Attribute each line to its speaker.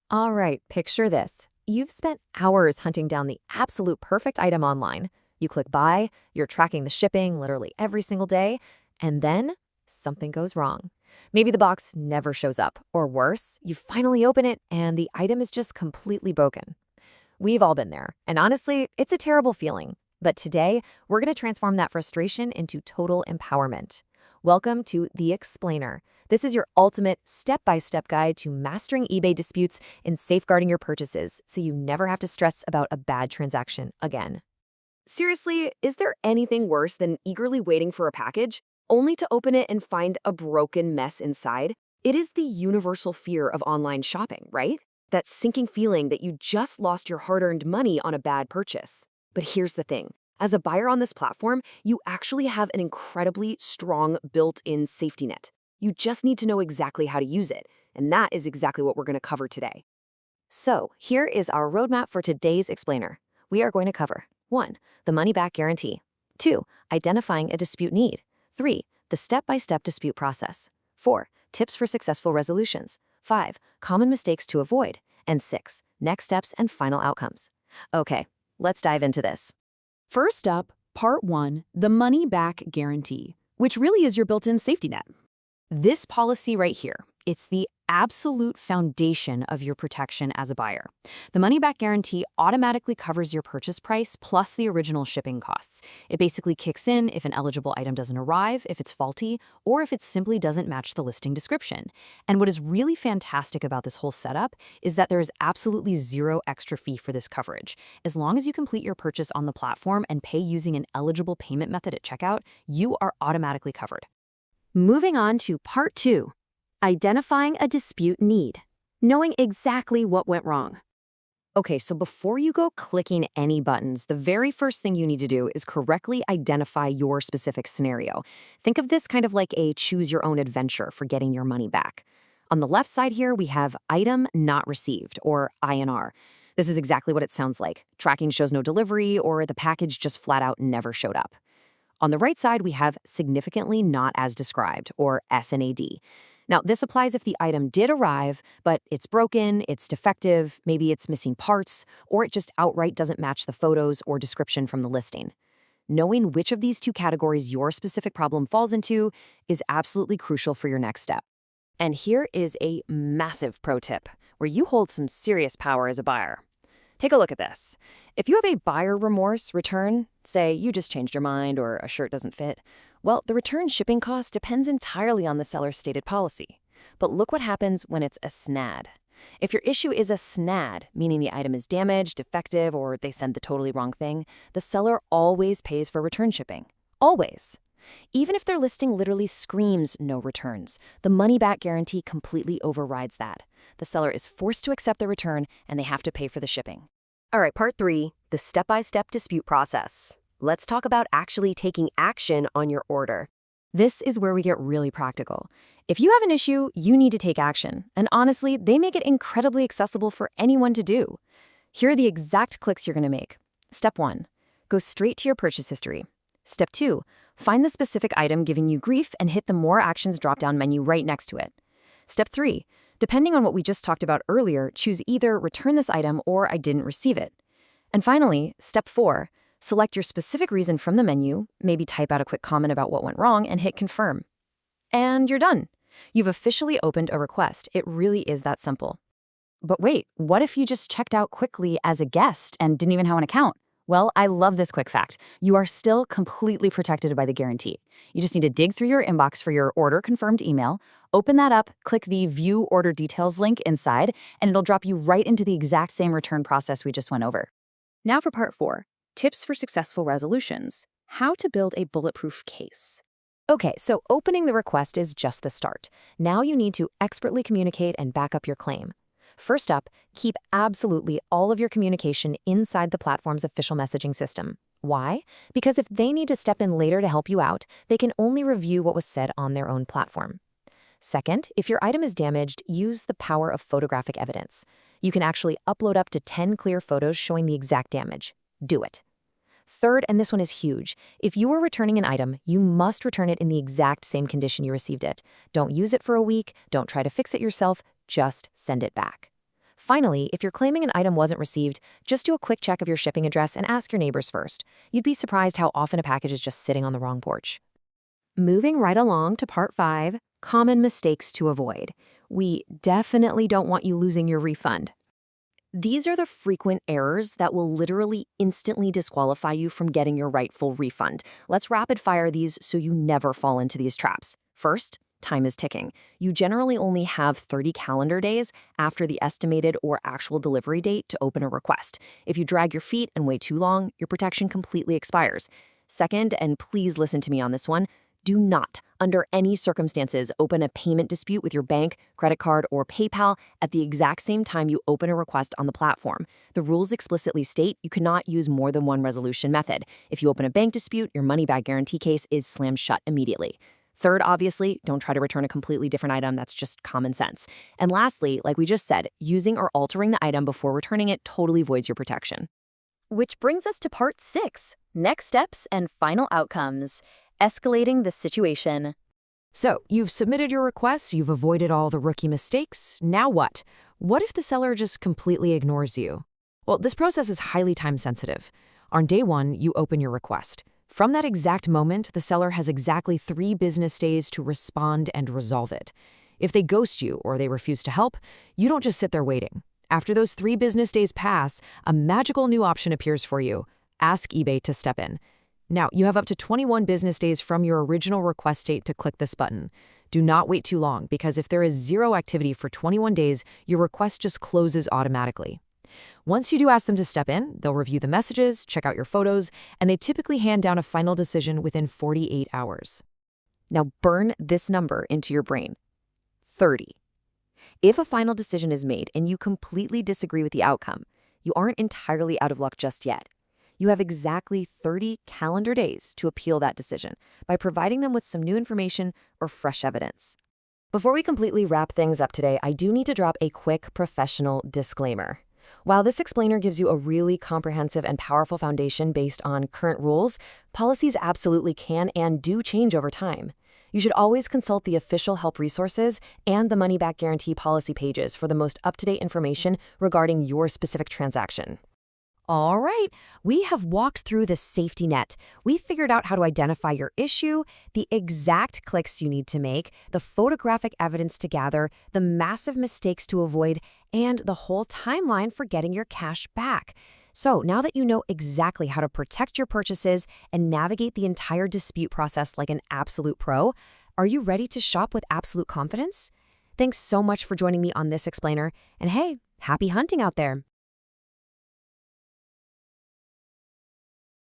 Speaker 1: All right, picture this. You've spent hours hunting down the absolute perfect item online. You click buy, you're tracking the shipping literally every single day, and then something goes wrong. Maybe the box never shows up, or worse, you finally open it and the item is just completely broken. We've all been there, and honestly, it's a terrible feeling. But today, we're going to transform that frustration into total empowerment. Welcome to The Explainer. This is your ultimate step-by-step guide to mastering eBay disputes and safeguarding your purchases so you never have to stress about a bad transaction again. Seriously, is there anything worse than eagerly waiting for a package, only to open it and find a broken mess inside? It is the universal fear of online shopping, right? That sinking feeling that you just lost your hard-earned money on a bad purchase. But here's the thing. As a buyer on this platform, you actually have an incredibly strong built-in safety net. You just need to know exactly how to use it, and that is exactly what we're going to cover today. So, here is our roadmap for today's explainer. We are going to cover 1. The money-back guarantee. 2. Identifying a dispute need. 3. The step-by-step dispute process. 4. Tips for successful resolutions. 5. Common mistakes to avoid. And 6. Next steps and final outcomes. Okay, let's dive into this.
Speaker 2: First up, Part 1, the money-back guarantee, which really is your built-in safety net. This policy right here, it's the absolute foundation of your protection as a buyer. The money-back guarantee automatically covers your purchase price plus the original shipping costs. It basically kicks in if an eligible item doesn't arrive, if it's faulty, or if it simply doesn't match the listing description. And what is really fantastic about this whole setup is that there is absolutely zero extra fee for this coverage. As long as you complete your purchase on the platform and pay using an eligible payment method at checkout, you are automatically covered.
Speaker 3: Moving on to Part 2. Identifying a dispute need. Knowing exactly what went wrong.
Speaker 1: Okay, so before you go clicking any buttons, the very first thing you need to do is correctly identify your specific scenario. Think of this kind of like a choose-your-own-adventure for getting your money back. On the left side here, we have item not received, or INR. This is exactly what it sounds like. Tracking shows no delivery, or the package just flat out never showed up. On the right side, we have significantly not as described, or SNAD. Now, this applies if the item did arrive, but it's broken, it's defective, maybe it's missing parts, or it just outright doesn't match the photos or description from the listing. Knowing which of these two categories your specific problem falls into is absolutely crucial for your next step. And here is a massive pro tip, where you hold some serious power as a buyer. Take a look at this. If you have a buyer remorse return, say you just changed your mind or a shirt doesn't fit, well, the return shipping cost depends entirely on the seller's stated policy. But look what happens when it's a SNAD. If your issue is a SNAD, meaning the item is damaged, defective, or they send the totally wrong thing, the seller always pays for return shipping. Always. Even if their listing literally screams no returns, the money-back guarantee completely overrides that. The seller is forced to accept the return, and they have to pay for the shipping. All right, Part 3, the step-by-step dispute process. Let's talk about actually taking action on your order. This is where we get really practical. If you have an issue, you need to take action. And honestly, they make it incredibly accessible for anyone to do. Here are the exact clicks you're going to make. Step 1, go straight to your purchase history. Step 2, find the specific item giving you grief and hit the More Actions drop-down menu right next to it. Step 3, depending on what we just talked about earlier, choose either Return this item or I didn't receive it. And finally, Step 4, select your specific reason from the menu, maybe type out a quick comment about what went wrong, and hit Confirm. And you're done. You've officially opened a request. It really is that simple.
Speaker 2: But wait, what if you just checked out quickly as a guest and didn't even have an account? Well, I love this quick fact. You are still completely protected by the guarantee. You just need to dig through your inbox for your order confirmed email, open that up, click the View Order Details link inside, and it'll drop you right into the exact same return process we just went over. Now for Part 4, Tips for Successful Resolutions. How to build a bulletproof case.
Speaker 1: Okay, so opening the request is just the start. Now you need to expertly communicate and back up your claim. First up, keep absolutely all of your communication inside the platform's official messaging system. Why? Because if they need to step in later to help you out, they can only review what was said on their own platform. Second, if your item is damaged, use the power of photographic evidence. You can actually upload up to 10 clear photos showing the exact damage. Do it. Third, and this one is huge, if you are returning an item, you must return it in the exact same condition you received it. Don't use it for a week, don't try to fix it yourself, just send it back. Finally, if you're claiming an item wasn't received, just do a quick check of your shipping address and ask your neighbors first. You'd be surprised how often a package is just sitting on the wrong porch. Moving right along to part 5, common mistakes to avoid. We definitely don't want you losing your refund. These are the frequent errors that will literally instantly disqualify you from getting your rightful refund. Let's rapid fire these so you never fall into these traps. First, time is ticking. You generally only have 30 calendar days after the estimated or actual delivery date to open a request. If you drag your feet and wait too long, your protection completely expires. Second, and please listen to me on this one, do not, under any circumstances, open a payment dispute with your bank, credit card, or PayPal at the exact same time you open a request on the platform. The rules explicitly state you cannot use more than one resolution method. If you open a bank dispute, your money-back guarantee case is slammed shut immediately. Third, obviously, don't try to return a completely different item. That's just common sense. And lastly, like we just said, using or altering the item before returning it totally voids your protection.
Speaker 3: Which brings us to part 6, next steps and final outcomes. Escalating the situation.
Speaker 2: So, you've submitted your requests, you've avoided all the rookie mistakes. Now what? What if the seller just completely ignores you? Well, this process is highly time-sensitive. On day 1, you open your request. From that exact moment, the seller has exactly 3 business days to respond and resolve it. If they ghost you or they refuse to help, you don't just sit there waiting. After those 3 business days pass, a magical new option appears for you. Ask eBay to step in. Now, you have up to 21 business days from your original request date to click this button. Do not wait too long, because if there is 0 activity for 21 days, your request just closes automatically. Once you do ask them to step in, they'll review the messages, check out your photos, and they typically hand down a final decision within 48 hours.
Speaker 1: Now burn this number into your brain. 30. If a final decision is made and you completely disagree with the outcome, you aren't entirely out of luck just yet. You have exactly 30 calendar days to appeal that decision by providing them with some new information or fresh evidence. Before we completely wrap things up today, I do need to drop a quick professional disclaimer. While this explainer gives you a really comprehensive and powerful foundation based on current rules, policies absolutely can and do change over time. You should always consult the official help resources and the money-back guarantee policy pages for the most up-to-date information regarding your specific transaction. All right, we have walked through the safety net. We figured out how to identify your issue, the exact clicks you need to make, the photographic evidence to gather, the massive mistakes to avoid, and the whole timeline for getting your cash back. So now that you know exactly how to protect your purchases and navigate the entire dispute process like an absolute pro, are you ready to shop with absolute confidence? Thanks so much for joining me on this explainer, and hey, happy hunting out there!